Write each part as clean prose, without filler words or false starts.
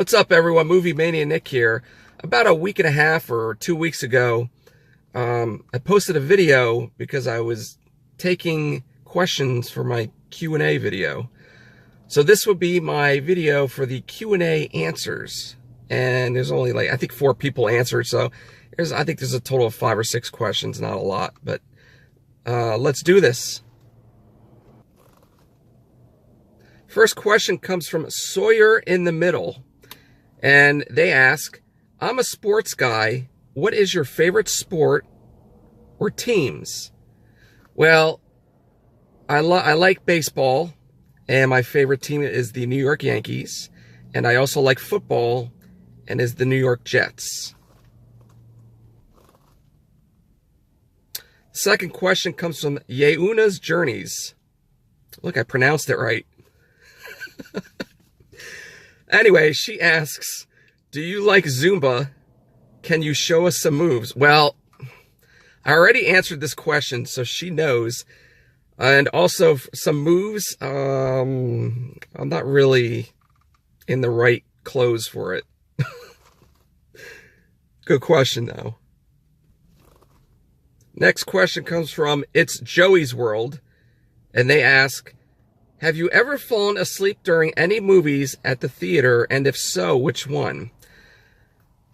What's up, everyone? Movie Mania Nick here. About a week and a half or 2 weeks ago, I posted a video because I was taking questions for my Q&A video. So this would be my video for the Q&A answers. And there's only I think 4 people answered. So I think there's a total of 5 or 6 questions, not a lot. But let's do this. First question comes from Sawyer in the Middle. And they ask, I'm a sports guy. What is your favorite sport or teams? Well, I like baseball, and my favorite team is the New York Yankees. And I also like football, and is the New York Jets. Second question comes from Yeuna's Journeys. Look, I pronounced it right. Anyway, she asks, do you like Zumba? Can you show us some moves? Well, I already answered this question, so she knows. And also some moves, I'm not really in the right clothes for it. Good question, though. Next question comes from It's Joey's World. And they ask, have you ever fallen asleep during any movies at the theater? And if so, which one?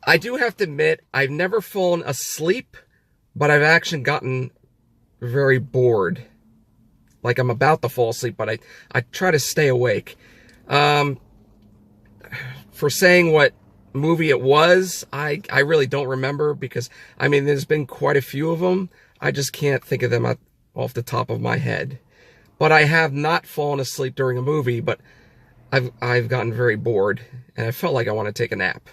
I do have to admit, I've never fallen asleep, but I've actually gotten very bored. Like I'm about to fall asleep, but I try to stay awake. For saying what movie it was, I really don't remember because, I mean, there's been quite a few of them. I just can't think of them off the top of my head. But I have not fallen asleep during a movie, but I've gotten very bored, and I felt like I want to take a nap.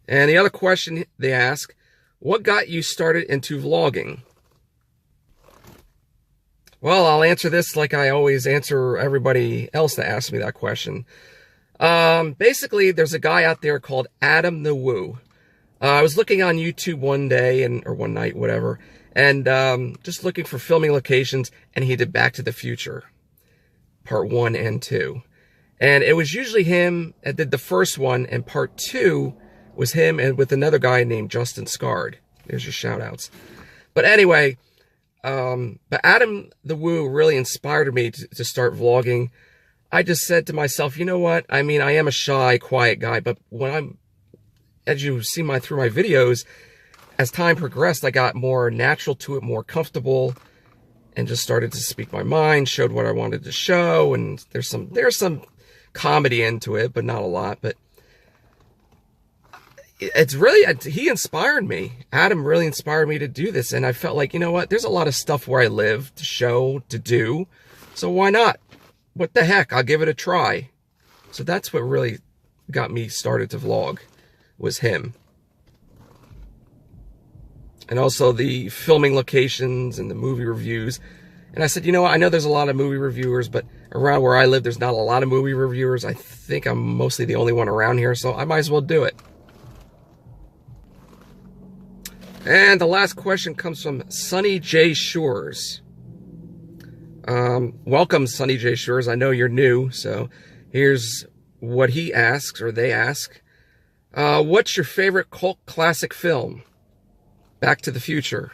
And the other question they ask, what got you started into vlogging? Well, I'll answer this like I always answer everybody else that asks me that question. Basically, there's a guy out there called Adam the Woo. I was looking on YouTube one day, or one night, whatever, and just looking for filming locations, and he did Back to the Future, part 1 and 2. And it was usually him that did the first one, and part 2 was him and with another guy named Justin Scard. There's your shout-outs. But anyway, but Adam the Woo really inspired me to start vlogging. I just said to myself, you know what? I mean, I am a shy, quiet guy, but as you see through my videos, as time progressed, I got more natural to it, more comfortable, and just started to speak my mind, showed what I wanted to show, and there's some comedy into it, but not a lot. But it's really, he inspired me. Adam really inspired me to do this, and I felt like, you know what, there's a lot of stuff where I live to show, to do, so why not? What the heck, I'll give it a try. So that's what really got me started to vlog, was him. And also the filming locations and the movie reviews. And I said, you know what, I know there's a lot of movie reviewers, but around where I live, there's not a lot of movie reviewers. I think I'm mostly the only one around here, so I might as well do it. And the last question comes from Sunny J. Shores. Welcome, Sunny J. Shores. I know you're new, so here's what he asks, or they ask. What's your favorite cult classic film? Back to the Future.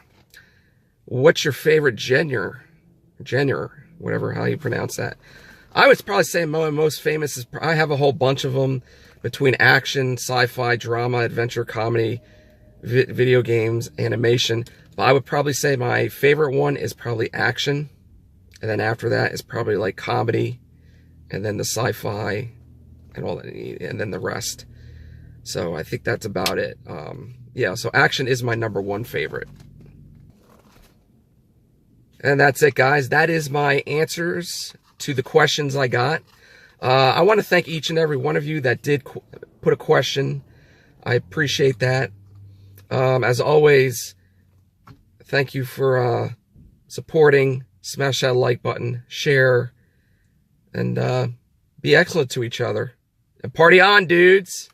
What's your favorite genre, whatever, how you pronounce that? I would probably say my most famous is, I have a whole bunch of them, between action, sci-fi, drama, adventure, comedy, video games, animation. But I would probably say my favorite one is probably action. And then after that is probably like comedy. And then the sci-fi and all that, and then the rest. So I think that's about it. Yeah, so action is my #1 favorite. And that's it, guys. That is my answers to the questions I got. I want to thank each and every one of you that did put a question. I appreciate that. As always, thank you for supporting. Smash that like button, share, and be excellent to each other. And party on, dudes!